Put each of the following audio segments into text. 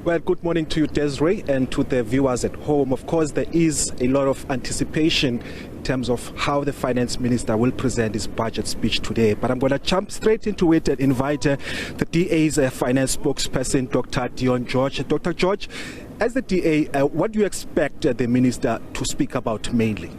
Well, good morning to you, Desiree, and to the viewers at home. Of course, there is a lot of anticipation in terms of how the finance minister will present his budget speech today. But I'm going to jump straight into it and invite the DA's finance spokesperson, Dr. Dion George. Dr. George, as the DA, what do you expect the minister to speak about mainly?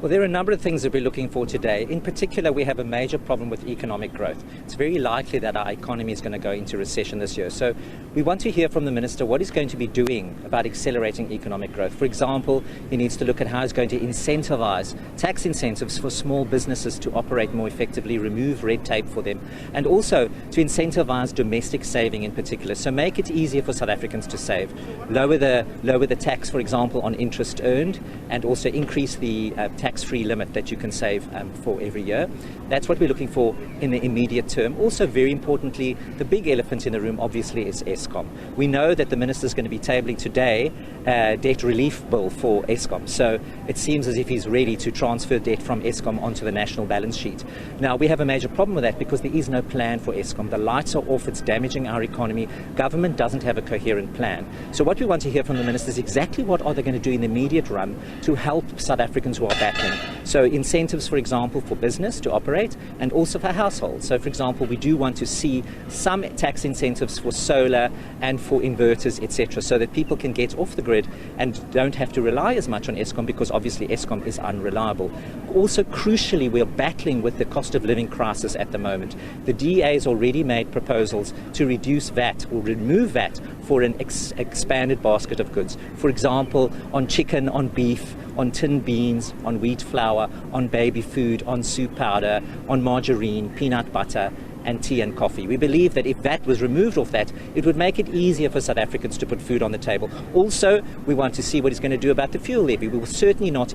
Well, there are a number of things that we're looking for today. In particular, we have a major problem with economic growth. It's very likely that our economy is going to go into recession this year. So we want to hear from the minister what he's going to be doing about accelerating economic growth. For example, he needs to look at how he's going to incentivize tax incentives for small businesses to operate more effectively, remove red tape for them, and also to incentivize domestic saving in particular. So make it easier for South Africans to save. Lower the tax, for example, on interest earned, and also increase the tax-free limit that you can save for every year. That's what we're looking for in the immediate term. Also, very importantly, the big elephant in the room obviously is Eskom. We know that the minister is going to be tabling today a debt relief bill for Eskom. So it seems as if he's ready to transfer debt from Eskom onto the national balance sheet. Now, we have a major problem with that because there is no plan for Eskom. The lights are off, it's damaging our economy. Government doesn't have a coherent plan. So what we want to hear from the minister is exactly what are they going to do in the immediate run to help South Africans who are battling. So incentives, for example, for business to operate and also for households. So, for example, we do want to see some tax incentives for solar and for inverters, etc., so that people can get off the grid and don't have to rely as much on Eskom because obviously Eskom is unreliable. Also, crucially, we're battling with the cost of living crisis at the moment. The DA has already made proposals to reduce VAT or remove VAT for an expanded basket of goods. For example, on chicken, on beef, on tin beans, on wheat flour, on baby food, on soup powder, on margarine, peanut butter, and tea and coffee. We believe that if that was removed off that, it would make it easier for South Africans to put food on the table. Also, we want to see what he's going to do about the fuel levy. We will certainly not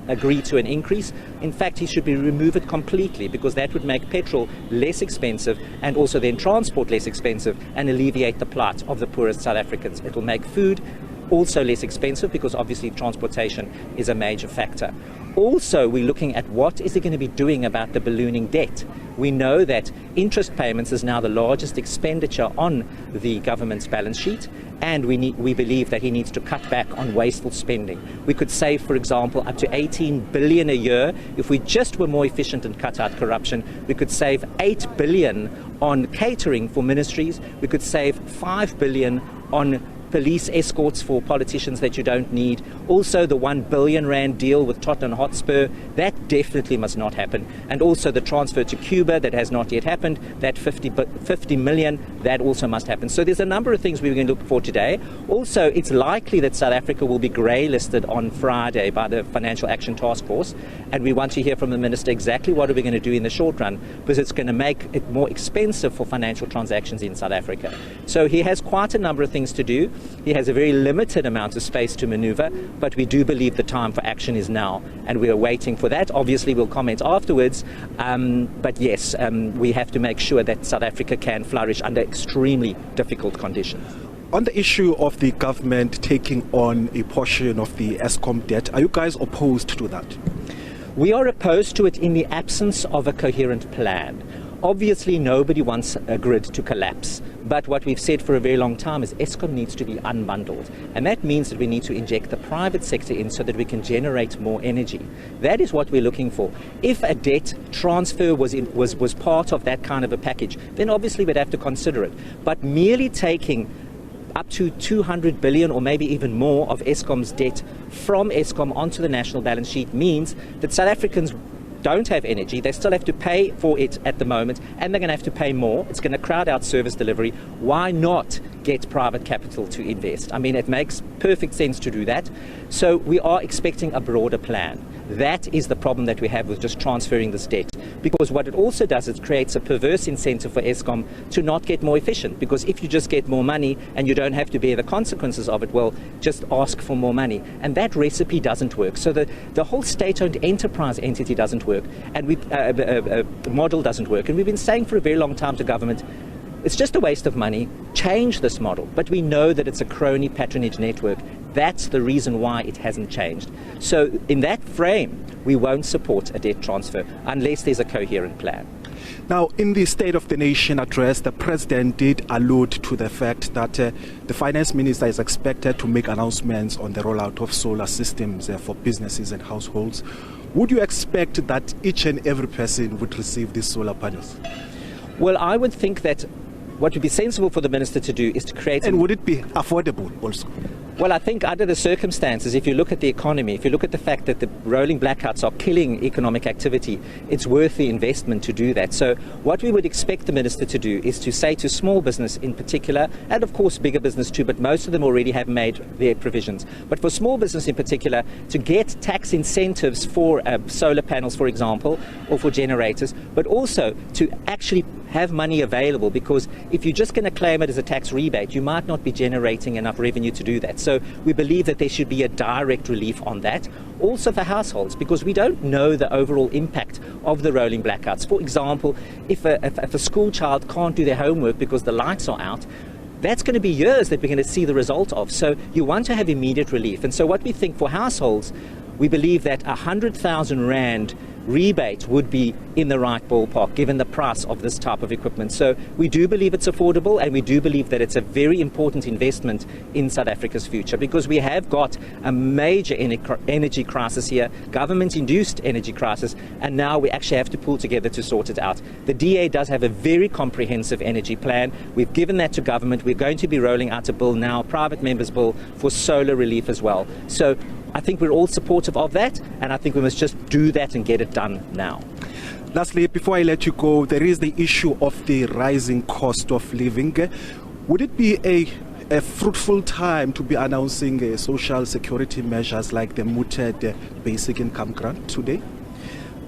agree to an increase. In fact, he should remove it completely because that would make petrol less expensive and also then transport less expensive and alleviate the plight of the poorest South Africans. It will make food also less expensive because obviously transportation is a major factor. Also, we're looking at what is he going to be doing about the ballooning debt. We know that interest payments is now the largest expenditure on the government's balance sheet, and we believe that he needs to cut back on wasteful spending. We could save, for example, up to 18 billion a year if we just were more efficient and cut out corruption. We could save 8 billion on catering for ministries. We could save 5 billion on police escorts for politicians that you don't need. Also, the 1 billion rand deal with Tottenham Hotspur, that definitely must not happen. And also the transfer to Cuba that has not yet happened, that 50 million, that also must happen. So there's a number of things we're going to look for today. Also, it's likely that South Africa will be grey listed on Friday by the Financial Action Task Force, and we want to hear from the minister exactly what are we going to do in the short run, because it's going to make it more expensive for financial transactions in South Africa. So he has quite a number of things to do. He has a very limited amount of space to maneuver, but we do believe the time for action is now, and we are waiting for that. Obviously, we'll comment afterwards, but yes, we have to make sure that South Africa can flourish under extremely difficult conditions. On the issue of the government taking on a portion of the Eskom debt, are you guys opposed to that? We are opposed to it in the absence of a coherent plan. Obviously, nobody wants a grid to collapse, but what we've said for a very long time is Eskom needs to be unbundled, and that means that we need to inject the private sector in so that we can generate more energy. That is what we're looking for. If a debt transfer was part of that kind of a package, then obviously we'd have to consider it. But merely taking up to 200 billion or maybe even more of Eskom's debt from Eskom onto the national balance sheet means that South Africans don't have energy. They still have to pay for it at the moment, and they're going to have to pay more. It's going to crowd out service delivery. Why not get private capital to invest? I mean, it makes perfect sense to do that. So we are expecting a broader plan. That is the problem that we have with just transferring this debt, because what it also does is creates a perverse incentive for Eskom to not get more efficient, because if you just get more money and you don't have to bear the consequences of it, well, just ask for more money. And that recipe doesn't work. So the whole state-owned enterprise entity doesn't work, and the model doesn't work. And we've been saying for a very long time to government, it's just a waste of money. Change this model. But we know that it's a crony patronage network. That's the reason why it hasn't changed. So in that frame, we won't support a debt transfer unless there's a coherent plan. Now, in the State of the Nation address, the President did allude to the fact that the Finance Minister is expected to make announcements on the rollout of solar systems for businesses and households. Would you expect that each and every person would receive these solar panels? Well, I would think that what would be sensible for the Minister to do is to create... And would it be affordable also? Well, I think under the circumstances, if you look at the economy, if you look at the fact that the rolling blackouts are killing economic activity, it's worth the investment to do that. So what we would expect the Minister to do is to say to small business in particular, and of course bigger business too, but most of them already have made their provisions. But for small business in particular, to get tax incentives for solar panels, for example, or for generators, but also to actually have money available, because if you're just going to claim it as a tax rebate, you might not be generating enough revenue to do that. So we believe that there should be a direct relief on that. Also for households, because we don't know the overall impact of the rolling blackouts. For example, if a school child can't do their homework because the lights are out, that's going to be years that we're going to see the result of. So you want to have immediate relief. And so what we think for households, we believe that 100,000 Rand rebate would be in the right ballpark given the price of this type of equipment. So we do believe it's affordable, and we do believe that it's a very important investment in South Africa's future, because we have got a major energy crisis here, government-induced energy crisis, and now we actually have to pull together to sort it out. The DA does have a very comprehensive energy plan. We've given that to government. We're going to be rolling out a bill now, a private member's bill, for solar relief as well. So I think we're all supportive of that, and I think we must just do that and get it done now. Lastly, before I let you go, there is the issue of the rising cost of living. Would it be a fruitful time to be announcing social security measures like the mooted basic income grant today?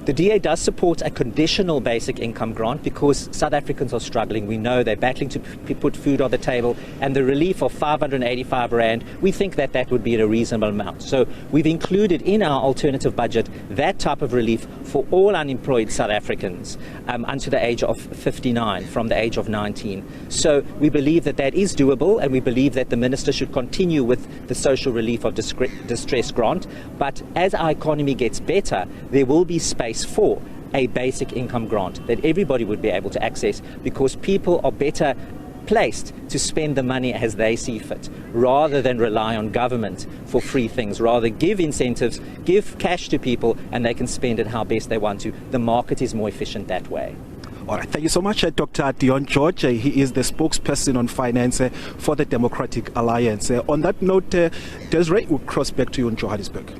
The DA does support a conditional basic income grant because South Africans are struggling. We know they're battling to put food on the table, and the relief of 585 Rand, we think that that would be a reasonable amount. So we've included in our alternative budget that type of relief for all unemployed South Africans unto the age of 59 from the age of 19. So we believe that that is doable, and we believe that the Minister should continue with the social relief of distress grant. But as our economy gets better, there will be space for a basic income grant that everybody would be able to access, because people are better placed to spend the money as they see fit, rather than rely on government for free things. Rather give incentives, give cash to people, and they can spend it how best they want to. The market is more efficient that way. All right, thank you so much, Dr. Dion George. He is the spokesperson on finance for the Democratic Alliance. On that note, Desiree, we'll cross back to you in Johannesburg.